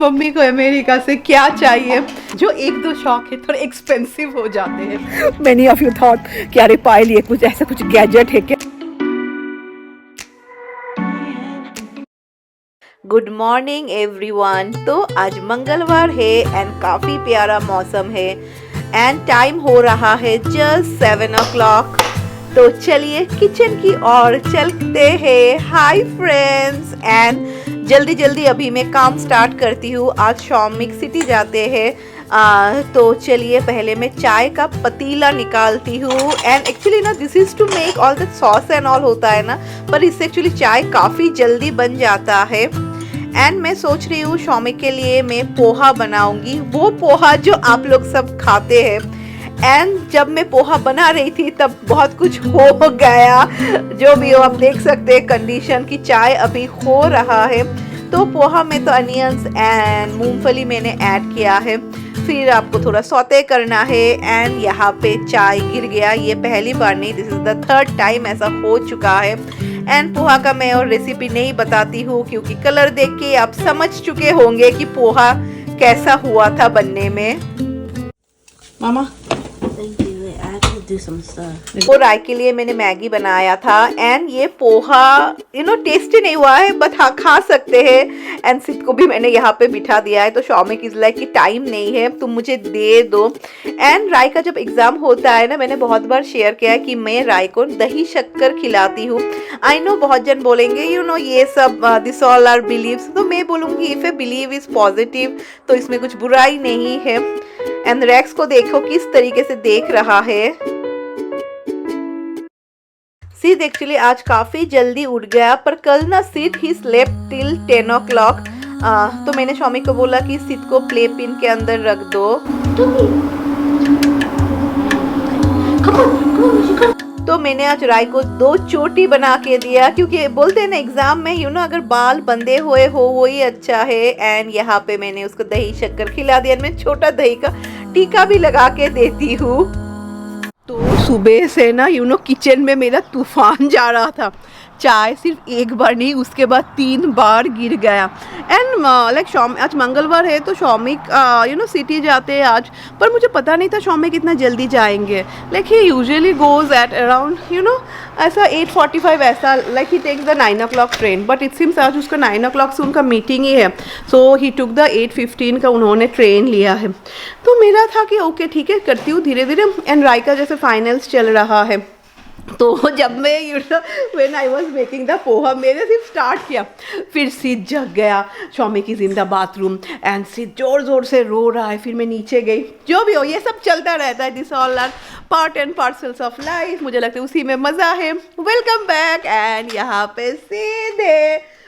Mummy को America से क्या चाहिए, जो एक दो शौक है थोड़े एक्सपेंसिव हो जाते हैं। Many of you thought कि अरे पायल ये कुछ ऐसा कुछ गैजेट है क्या? Good morning everyone. तो आज मंगलवार है एंड काफ़ी प्यारा मौसम है एंड टाइम हो रहा है जस्ट 7 o'clock। तो चलिए किचन की ओर चलते हैं। हाय फ्रेंड्स, एंड जल्दी जल्दी अभी मैं काम स्टार्ट करती हूँ। आज शॉमिक सिटी जाते हैं। तो चलिए पहले मैं चाय का पतीला निकालती हूँ एंड एक्चुअली ना this is to make all the sauce and all होता है ना, पर इससे एक्चुअली चाय काफ़ी जल्दी बन जाता है। एंड मैं सोच रही हूँ शॉमिक के लिए मैं पोहा बनाऊंगी, वो पोहा जो आप लोग सब खाते हैं। एंड जब मैं पोहा बना रही थी तब बहुत कुछ हो गया, जो भी हो आप देख सकते हैं कंडीशन की। चाय अभी हो रहा है तो पोहा में तो अनियंस एंड मूंगफली मैंने ऐड किया है। फिर आपको थोड़ा सौते करना है एंड यहाँ पे चाय गिर गया। ये पहली बार नहीं, this is the third time ऐसा हो चुका है। एंड पोहा का मैं और रेसिपी नहीं बताती हूँ क्योंकि कलर देख के आप समझ चुके होंगे कि पोहा कैसा हुआ था बनने में। मामा वो राय के लिए मैंने मैगी बनाया था एंड ये पोहा टेस्टी नहीं हुआ है बट हाँ खा सकते हैं। एंड सिद को भी मैंने यहाँ पे बिठा दिया है। तो शॉमिक इज लाइक कि टाइम नहीं है तुम मुझे दे दो। एंड राय का जब एग्जाम होता है ना, मैंने बहुत बार शेयर किया है कि मैं राय को दही शक्कर खिलाती हूँ। आई नो बहुत जन बोलेंगे ये सब दिस ऑल आर बिलीव्स, तो मैं बोलूँगी if A believe is positive तो इसमें कुछ बुराई नहीं है। एंड रैक्स को देखो किस तरीके से देख रहा है। सिद एक्चुअली आज काफ़ी जल्दी उठ गया, पर कल ना सिद ही स्लेप्ट टिल 10 o'clock। तो मैंने शॉमिक को बोला कि सिद को प्ले पिन के अंदर रख दो। तो मैंने आज राय को 2 चोटी बना के दिया क्योंकि बोलते हैं ना एग्जाम में अगर बाल बंधे हुए हो वही अच्छा है। एंड यहाँ पे मैंने उसको दही शक्कर खिला दिया। मैं छोटा दही का टीका भी लगा के देती हूँ। तो सुबह से ना किचन में मेरा तूफान जा रहा था। चाय सिर्फ एक बार नहीं, उसके बाद 3 बार गिर गया। एंड लाइक आज मंगलवार है तो शॉमिक सिटी जाते हैं आज, पर मुझे पता नहीं था शॉमिक इतना जल्दी जाएंगे। Like he usually goes at around ऐसा 8:45 ऐसा, like he takes the 9 o'clock train, but it seems आज उसका 9 o'clock से उनका मीटिंग ही है। सो ही टुक द 8:15 का उन्होंने ट्रेन लिया है। तो मेरा था कि ओके ठीक है करती हूँ धीरे धीरे। एंड राय का जैसे फाइनल्स चल रहा है तो जब मैं when I was making the poha मैंने सिर्फ स्टार्ट किया, फिर सिद जग गया। Shomik is in the bathroom and Sid जोर जोर से रो रहा है। फिर मैं नीचे गई। जो भी हो ये सब चलता रहता है, this all are part and parcels of life. मुझे लगता है उसी में मज़ा है। Welcome back. एंड यहाँ पे सिद है।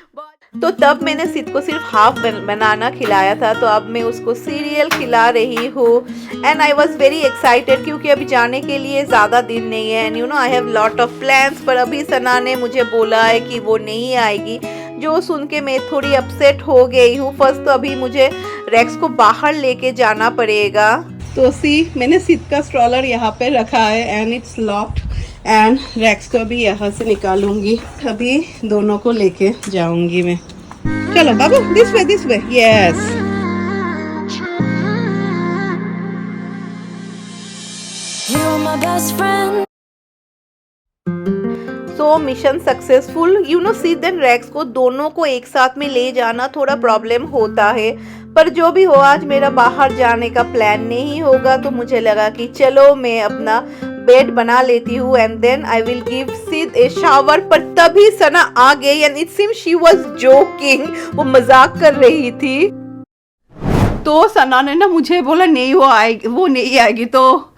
तो तब मैंने सिद को सिर्फ हाफ बनाना खिलाया था, तो अब मैं उसको सीरियल खिला रही हूँ। And I was very excited क्योंकि अभी जाने के लिए ज़्यादा दिन नहीं है। And I have lot of plans, पर अभी सना ने मुझे बोला है कि वो नहीं आएगी, जो सुन के मैं थोड़ी अपसेट हो गई हूँ। फर्स्ट तो अभी मुझे रैक्स को बाहर लेके जाना पड़ेगा। तो मैंने सिद का स्ट्रॉलर यहाँ पे रखा है and it's locked. And racks को भी यहाँ से निकालूंगी। अभी दोनों को लेके जाऊंगी मैं। चलो बाबू, this way yes. So mission successful. Sid and racks को दोनों को एक साथ में ले जाना थोड़ा प्रॉब्लम होता है, पर जो भी हो आज मेरा बाहर जाने का प्लान नहीं होगा। तो मुझे लगा कि चलो मैं अपना बेड बना लेती हूँ and then I will give Sid a shower. पर तभी सना आ गई and it seems she was joking, वो मजाक कर रही थी। तो सना ने ना मुझे बोला नहीं वो नहीं आएगी। तो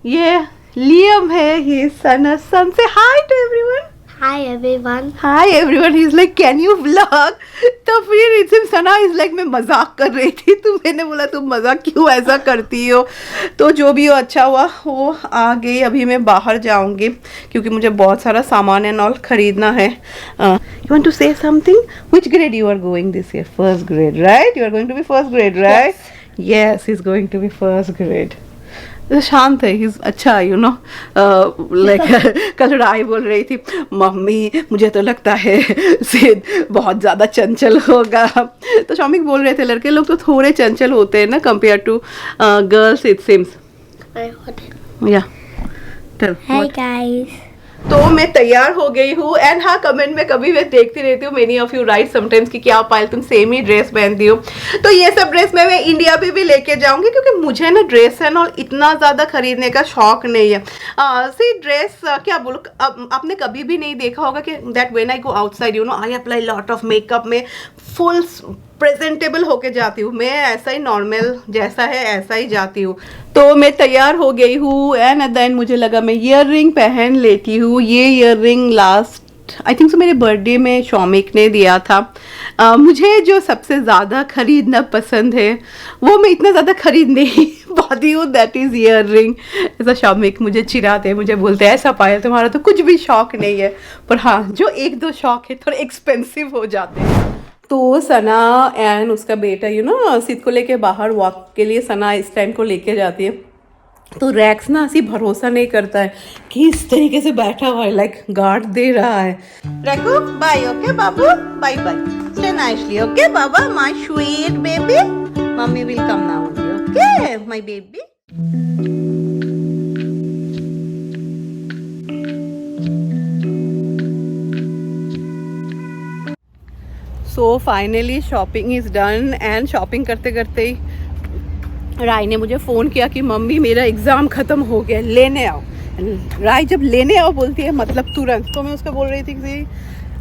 ये लियम है, ये सना सन से hi to everyone. Hi everyone. Hi everyone. He is like can you vlog. तो फिर इट्स सना इज लाइक मैं मजाक कर रही थी, तो मैंने बोला तुम मजाक क्यों ऐसा करती हो। तो जो भी हो अच्छा हुआ वो आ गई। अभी मैं बाहर जाऊंगी क्योंकि मुझे बहुत सारा सामान एंड ऑल खरीदना है। You want to say something? Which grade you are going this year? First grade, right? You are going to be first grade, right? Yes, he is going to be first grade. शांत है, he's अच्छा, you know, like कल राय बोल रही थी, mummy मुझे तो लगता है सिद्ध बहुत ज़्यादा चंचल होगा। तो शौमिक बोल रहे थे लड़के लोग तो थोड़े चंचल होते हैं ना compare to girls, it seems. या Hey guys. तो मैं तैयार हो गई हूँ एंड हाँ, कमेंट में कभी मैं देखती रहती हूँ, many of you right sometimes कि क्या पायल तुम सेम ही ड्रेस पहनती हो। तो ये सब ड्रेस मैं इंडिया पे भी लेके जाऊंगी, क्योंकि मुझे ना ड्रेस है ना इतना ज़्यादा खरीदने का शौक नहीं है। सी ड्रेस क्या बोलूँ, आपने कभी भी नहीं देखा होगा कि that when I go outside you know I apply lot of makeup, में फुल प्रेजेंटेबल होके जाती हूँ। मैं ऐसा ही नॉर्मल जैसा है ऐसा ही जाती हूँ। तो मैं तैयार हो गई हूँ एंड एट द एंड मुझे लगा मैं ईयर रिंग पहन लेती हूँ। ये ईयर रिंग लास्ट आई थिंक सो मेरे बर्थडे में शौमिक ने दिया था। मुझे जो सबसे ज़्यादा खरीदना पसंद है वो मैं इतना ज़्यादा खरीद नहीं पाती हूँ, दैट इज़ ईयर रिंग। ऐसा शौमिक मुझे चिढ़ाते हैं, मुझे बोलते हैं ऐसा पायल तुम्हारा तो कुछ भी शौक नहीं है। पर हाँ, जो एक दो शौक है थोड़े एक्सपेंसिव हो जाते हैं। तो सना एंड उसका बेटा यू नो सिद्ध को लेके बाहर वॉक के लिए सना इस टाइम को लेके जाती है। तो रैक्स ना ऐसी भरोसा नहीं करता है कि इस तरीके से बैठा हुआ है, लाइक गार्ड दे रहा है। रैको बाय, ओके बाबू, bye bye, stay nicely, okay बाबा, my sweet baby, mummy will come now, okay my baby. So finally shopping is done and shopping करते करते ही राय ने मुझे फ़ोन किया कि मम्मी मेरा एग्ज़ाम ख़त्म हो गया, लेने आओ। राय जब लेने आओ बोलती है मतलब तुरंत, तो मैं उसको बोल रही थी कि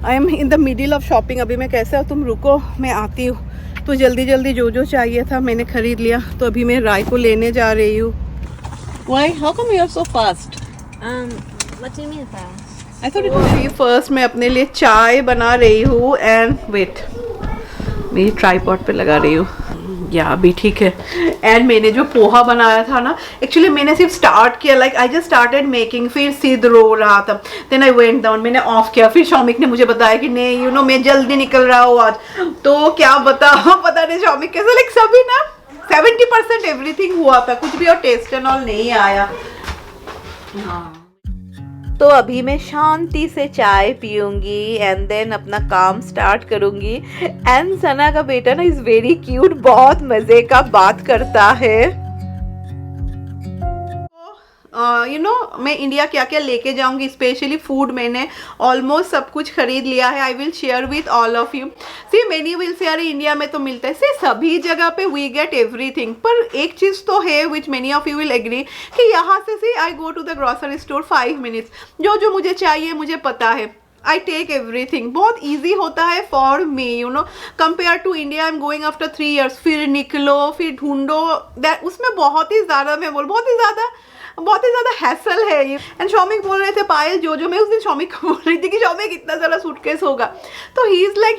I am in the middle of shopping, अभी मैं कैसे हो, तुम रुको मैं आती हूँ। तो जल्दी जल्दी जो जो चाहिए था मैंने ख़रीद लिया। तो अभी मैं राय को लेने जा रही हूँ। Why? How come you are so fast? What do you mean fast? I thought it would be first। मैं अपने लिए चाय बना रही हूँ एंड वेट, मैं ट्राइपॉड पे लगा रही हूँ, या अभी ठीक है। एंड मैंने जो पोहा बनाया था ना, एक्चुअली मैंने सिर्फ स्टार्ट किया, like I just started making, फिर सिद्ध रो रहा था, देन आई वेंट डाउन, मैंने ऑफ किया। फिर शौमिक ने मुझे बताया कि नहीं यू नो मैं जल्दी निकल रहा हूँ आज। तो क्या पता नहीं शौमिक कैसे, लाइक सभी ना 70% एवरीथिंग हुआ था, कुछ भी और टेस्ट एंड ऑल नहीं आया। हाँ, तो अभी मैं शांति से चाय पीऊंगी एंड देन अपना काम स्टार्ट करूंगी। एंड सना का बेटा ना इज वेरी क्यूट, बहुत मजे का बात करता है। यू नो मैं इंडिया क्या क्या लेके जाऊंगी, स्पेशली फूड मैंने ऑलमोस्ट सब कुछ खरीद लिया है। I will share with all of you. See many will say अरे इंडिया में तो मिलता है, सी सभी जगह पे वी गेट एवरीथिंग, पर एक चीज़ तो है which many of you will agree कि यहाँ से see I go to the grocery store 5 minutes, जो जो मुझे चाहिए मुझे पता है, आई टेक एवरीथिंग। बहुत ईजी होता है for me you know compare to India. I am going after 3 years, फिर निकलो फिर ढूंढो, उसमें बहुत ही ज़्यादा मैं बोल बहुत ही ज़्यादा हैसल है ये। एंड शौमिक बोल रहे थे पायल जो मैं उस दिन शौमिक को बोल रही थी कि शौमिक इतना ज़्यादा सूटकेस होगा, तो he is like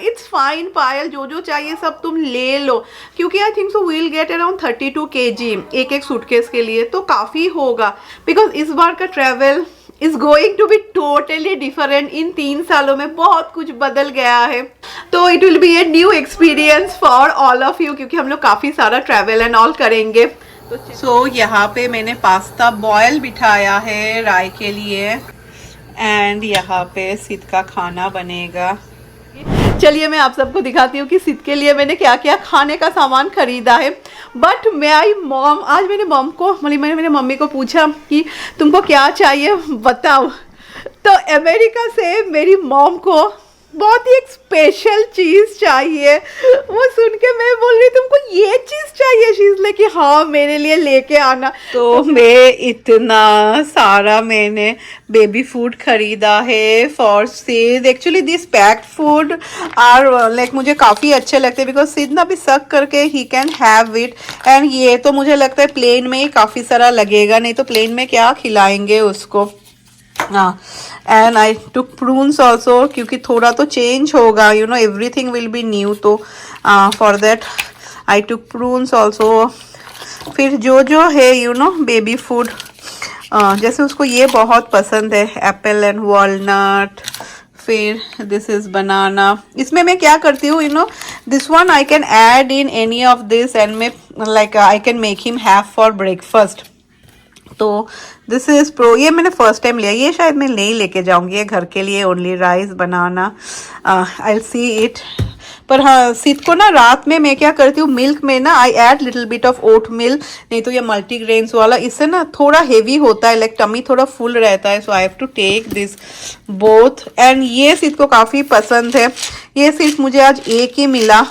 it's fine Payal, जो चाहिए सब तुम ले लो, क्योंकि I think so we'll get around 32 kg एक सूटकेस के लिए, तो काफ़ी होगा। बिकॉज इस बार का travel is going to be totally different. इन 3 सालों में बहुत कुछ बदल गया है, तो it will be a new experience for all of you, क्योंकि हम लोग काफ़ी सारा ट्रैवल एंड ऑल करेंगे। तो यहाँ पे मैंने पास्ता बॉयल बिठाया है राय के लिए एंड यहाँ पे सिद्ध का खाना बनेगा। चलिए मैं आप सबको दिखाती हूँ कि सिद्ध के लिए मैंने क्या क्या खाने का सामान खरीदा है। बट माई मॉम, आज मैंने मैंने मम्मी को पूछा कि तुमको क्या चाहिए बताओ, तो अमेरिका से मेरी मॉम को बहुत ही एक स्पेशल चीज़ चाहिए। वो सुन के मैं बोल रही तुमको ये चीज़ चाहिए, चीज़ लेके हाँ मेरे लिए लेके आना। तो मैं इतना सारा मैंने बेबी फूड खरीदा है for Siddh. Actually this packed food are like मुझे काफ़ी अच्छे लगते हैं, बिकॉज सिद्ध ना भी सक करके he can have it. And ये तो मुझे लगता है प्लेन में ही काफ़ी सारा लगेगा, नहीं तो प्लेन में क्या खिलाएंगे उसको। हाँ, and I took prunes also, क्योंकि थोड़ा तो चेंज होगा you know everything will be new, तो for that I took prunes also. फिर जो है यू नो बेबी फूड, जैसे उसको ये बहुत पसंद है, एप्पल एंड वॉलनट। फिर दिस इज बनाना। इसमें मैं क्या करती हूँ you know this one I can add in any of this and मैं like I can make him have for breakfast. तो दिस इज़ प्रो, ये मैंने फर्स्ट टाइम लिया, ये शायद मैं नहीं लेके जाऊंगी, ये घर के लिए only, rice banana, I will see it. पर हाँ, सिद को ना रात में मैं क्या करती हूँ, मिल्क में ना I add little bit of oat milk, नहीं तो ये मल्टीग्रेन्स वाला, इससे ना थोड़ा हेवी होता है, लाइक टमी थोड़ा फुल रहता है, so I have to take this both. And ये सिद को काफ़ी पसंद है, ये सिर्फ मुझे आज एक ही मिला।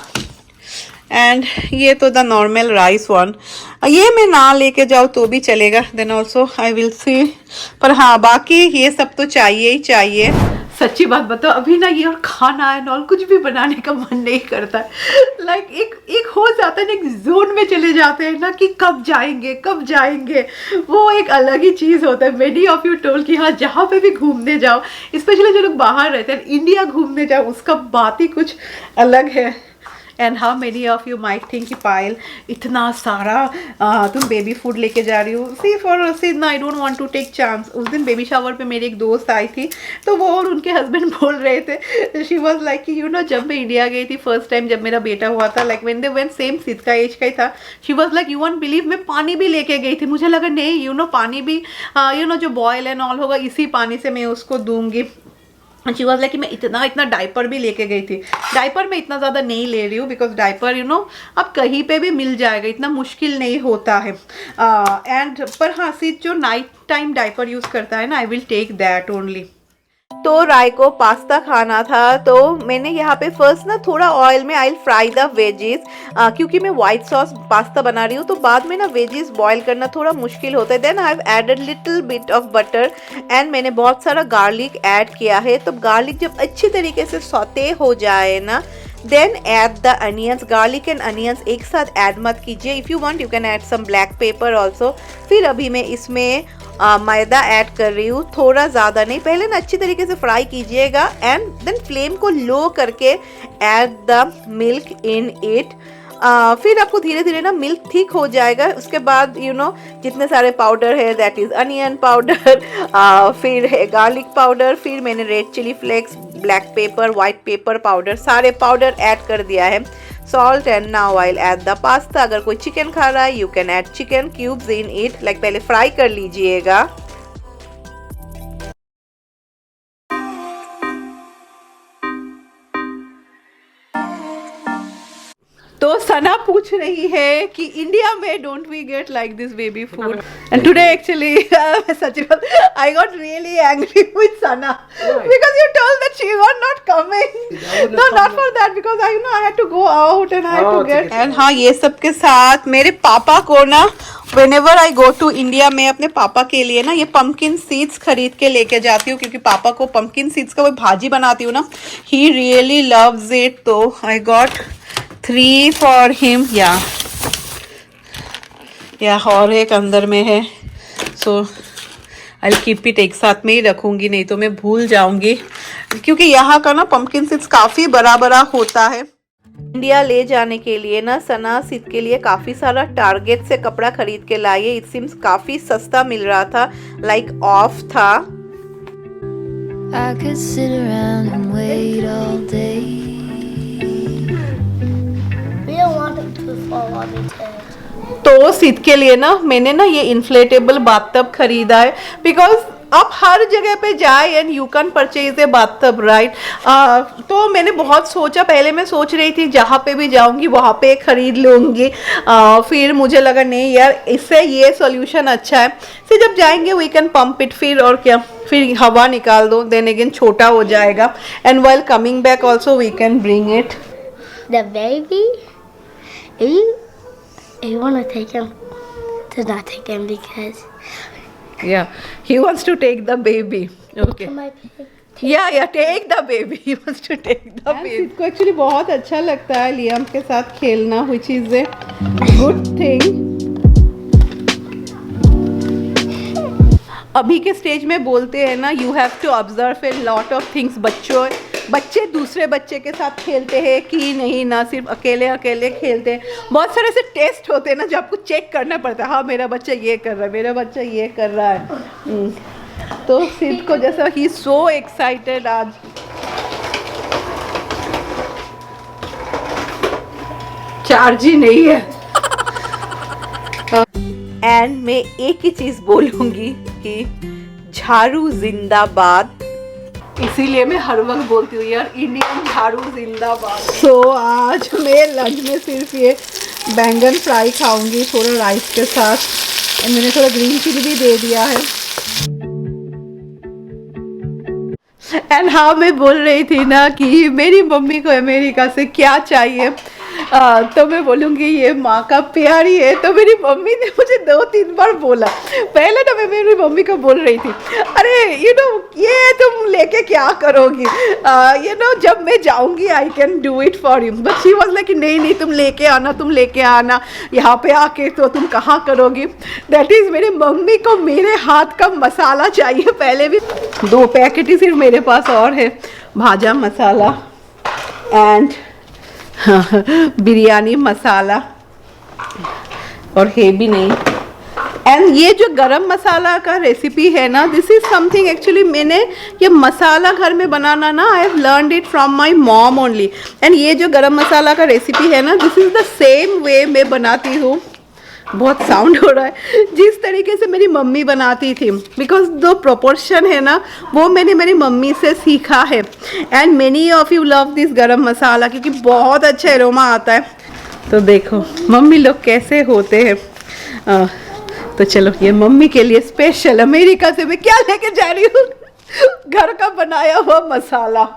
एंड ये तो द नॉर्मल राइस वन, ये मैं ना लेके जाऊँ तो भी चलेगा, then also I will see. पर हाँ, बाकी ये सब तो चाहिए ही चाहिए। सच्ची बात बताओ, अभी ना ये और खाना है और कुछ भी बनाने का मन नहीं करता है। लाइक एक हो जाता है ना, एक जोन में चले जाते हैं ना कि कब जाएंगे, वो एक अलग ही चीज़ होता है। मेनी ऑफ यू टोल कि हाँ, जहाँ पे भी घूमने जाओ, स्पेशली जो लोग बाहर रहते हैं, इंडिया घूमने जाओ, उसका बात ही कुछ अलग है। And how many of you might think कि पायल इतना सारा तुम बेबी फूड लेके जा रही हो, सी फॉर सी ना, I don't want to take chance. उस दिन बेबी शावर पे मेरी एक दोस्त आई थी, तो वो और उनके हस्बैंड बोल रहे थे, शी वॉज लाइक कि यू नो, जब मैं इंडिया गई थी फर्स्ट टाइम, जब मेरा बेटा हुआ था, like when they went, same Sid का एज का ही था, she was like you won't believe, मैं पानी भी लेके गई थी, मुझे लगा नहीं यू नो पानी भी यू नो जो बॉयल एंड ऑल होगा, इसी पानी से मैं उसको दूंगी। शी वॉज लाइक कि मैं इतना डाइपर भी लेके गई थी। डाइपर मैं इतना ज़्यादा नहीं ले रही हूँ, बिकॉज डाइपर यू नो अब कहीं पे भी मिल जाएगा, इतना मुश्किल नहीं होता है। एंड पर हाँ, सिर्फ जो नाइट टाइम डाइपर यूज़ करता है ना, I will take that only. तो राय को पास्ता खाना था, तो मैंने यहाँ पे फर्स्ट ना थोड़ा ऑयल में आई फ्राई द वेजीज, क्योंकि मैं वाइट सॉस पास्ता बना रही हूँ, तो बाद में ना वेजीज बॉईल करना थोड़ा मुश्किल होता है। Then I have added little bit of butter and मैंने बहुत सारा गार्लिक ऐड किया है। तो गार्लिक जब अच्छी तरीके से सौते हो जाए ना, then add the onions. Garlic and onions एक साथ ऐड मत कीजिए, if you want you can add some black pepper also. फिर अभी मैं इसमें मैदा ऐड कर रही हूँ, थोड़ा ज़्यादा नहीं, पहले ना अच्छी तरीके से फ्राई कीजिएगा एंड देन फ्लेम को लो करके add the milk in it. फिर आपको धीरे धीरे ना मिल्क थिक हो जाएगा। उसके बाद यू नो जितने सारे पाउडर है, दैट इज़ अनियन पाउडर, फिर है गार्लिक पाउडर, फिर मैंने red chilli flakes, black pepper, white pepper powder, सारे पाउडर ऐड कर दिया है। Salt and now I will add the pasta. अगर कोई चिकन खा रहा है, you can add chicken cubes in it, like पहले फ्राई कर लीजिएगा। तो सना पूछ रही है कि इंडिया में don't we get like this baby food, and today actually such I got really angry with Sana because you told that she was not coming. No, not for that, because I know I had to go out and I had to get. And हाँ, ये सब के साथ मेरे पापा को ना, whenever I go to India, मैं अपने पापा के लिए ना ये पंपकिन सीड्स खरीद के लेके जाती हूँ, क्योंकि पापा को पंपकिन सीड्स का वो भाजी बनाती हूँ ना, ही रियली लव्स इट। तो आई गॉट 3 फॉर हिम, या और एक अंदर में है, so I will keep it, एक साथ में ही रखूंगी, नहीं तो मैं भूल जाऊंगी, क्योंकि यहाँ का ना पंपकिन सीड्स काफ़ी बड़ा बड़ा होता है। इंडिया ले जाने के लिए ना सना सिद के लिए काफ़ी सारा टारगेट से कपड़ा खरीद के लाई है। इट सीम्स काफ़ी सस्ता मिल रहा था, लाइक ऑफ था। I could sit around and wait all day. We don't want him to fall on his head. तो सिद के लिए ना मैंने ना ये इन्फ्लेटेबल बाथटब खरीदा है, बिकॉज आप हर जगह पे जाए and you can purchase a bathtub, right. तो मैंने बहुत सोचा, पहले मैं सोच रही थी जहाँ पे भी जाऊँगी वहाँ पे खरीद लूँगी, फिर मुझे लगा नहीं यार, इससे ये सॉल्यूशन अच्छा है, फिर जब जाएंगे वी कैन पंप इट, फिर और क्या, फिर हवा निकाल दो, देन अगेन छोटा हो जाएगा, and while coming back also we can bring it. The baby, if you want to take him, do not take him because Yeah, he wants to take the baby. Okay. my pig. Yeah, take the baby. He wants to take the baby. इसको actually बहुत अच्छा लगता है Liam के साथ खेलना, which is a good thing. अभी के स्टेज में बोलते हैं ना, you have to observe a lot of things. बच्चे दूसरे बच्चे के साथ खेलते हैं कि नहीं, ना सिर्फ अकेले अकेले खेलते हैं, बहुत सारे ऐसे टेस्ट होते हैं ना जो आपको चेक करना पड़ता है, हाँ मेरा बच्चा ये कर रहा है, मेरा बच्चा ये कर रहा है। तो सिद को जैसा ही सो एक्साइटेड आज, चार्ज ही नहीं है। एंड मैं एक ही चीज बोलूंगी कि झाड़ू जिंदाबाद। इसीलिए मैं हर वक्त बोलती हूँ यार, इंडियन झाड़ू जिंदाबाद। तो आज मैं लंच में सिर्फ ये बैंगन फ्राई खाऊंगी थोड़ा राइस के साथ। एंड मैंने थोड़ा ग्रीन चिली भी दे दिया है। एंड हाँ, मैं बोल रही थी ना कि मेरी मम्मी को अमेरिका से क्या चाहिए, तो मैं बोलूँगी ये माँ का प्यार ही है। तो मेरी मम्मी ने मुझे 2-3 बार बोला। पहले ना मैं मेरी मम्मी को बोल रही थी, अरे ये तुम लेके क्या करोगी, जब मैं जाऊँगी I can do it for you. But she was like नहीं तुम लेके आना, यहाँ पे आके तो तुम कहाँ करोगी। दैट इज़ मेरी मम्मी को मेरे हाथ का मसाला चाहिए। पहले भी 2 पैकेट ही सिर्फ मेरे पास और है, भाजा मसाला एंड बिरयानी मसाला, और है भी नहीं। एंड ये जो गरम मसाला का रेसिपी है ना, दिस इज समथिंग एक्चुअली मैंने ये मसाला घर में बनाना ना, I have learned it from my mom only. And ये जो गरम मसाला का रेसिपी है ना, this is the same way मैं बनाती हूँ। बहुत साउंड हो रहा है, जिस तरीके से मेरी मम्मी बनाती थी, बिकॉज जो प्रोपोर्शन है ना वो मैंने मेरी मम्मी से सीखा है। And many of you love this गरम मसाला क्योंकि बहुत अच्छा एरोमा आता है। तो देखो मम्मी लोग कैसे होते हैं। तो चलो ये मम्मी के लिए स्पेशल अमेरिका से मैं क्या लेके जा रही हूँ, घर का बनाया हुआ मसाला।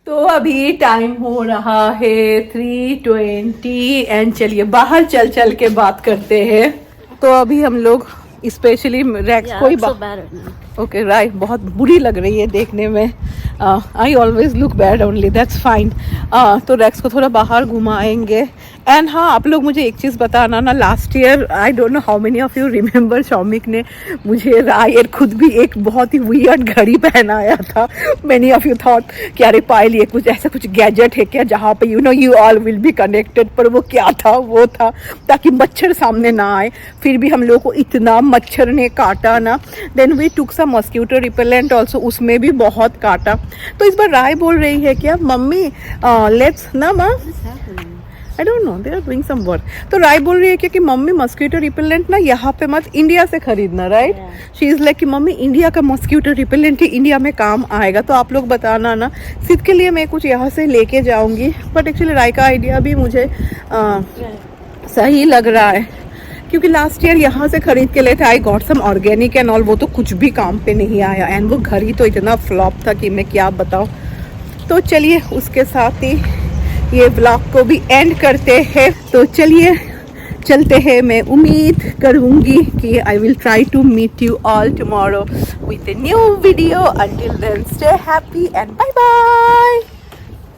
तो अभी टाइम हो रहा है 3:20 एंड चलिए बाहर चल के बात करते हैं। तो अभी हम लोग स्पेशली रैक्स कोई ओके राइट, बहुत बुरी लग रही है देखने में। I always look bad only, that's fine. तो रैक्स को थोड़ा बाहर घुमाएंगे। एंड हाँ, आप लोग मुझे एक चीज़ बताना ना, last year I don't know how many of you remember, Shomik ने मुझे रायर खुद भी एक बहुत ही वियर्ड घड़ी पहनाया था। मेनी ऑफ यू थॉट कि अरे पायल ये कुछ ऐसा कुछ गैजेट है क्या जहाँ पे you all will be connected, पर वो क्या था, वो था ताकि मच्छर सामने ना आए। फिर भी हम लोग को इतना मच्छर ने काटा ना। Then we took some mosquito repellent also, उसमें भी बहुत काटा। तो इस बार राय बोल रही है क्या मम्मी लेट्स ना माँ, I don't know, they are doing some work. तो राय बोल रही है कि मम्मी मॉस्किटो रिपेलेंट ना यहाँ पे मत, इंडिया से खरीदना, राइट। शी इज लाइक कि मम्मी इंडिया का मॉस्किटो रिपेलेंट ही इंडिया में काम आएगा। तो आप लोग बताना ना, सिद्ध के लिए मैं कुछ यहाँ से लेके जाऊँगी। बट एक्चुअली राय का आइडिया भी मुझे सही लग रहा है, क्योंकि लास्ट ईयर यहाँ से खरीद के लेते, I got some organic and all, वो तो कुछ भी काम पे नहीं आया। एंड वो घड़ी तो इतना फ्लॉप था कि मैं क्या बताऊँ। तो चलिए उसके साथ ही ये ब्लॉग को भी एंड करते हैं। तो चलिए चलते हैं। मैं उम्मीद करूँगी कि I will try to meet you all tomorrow with a new video. Until then stay happy and bye bye.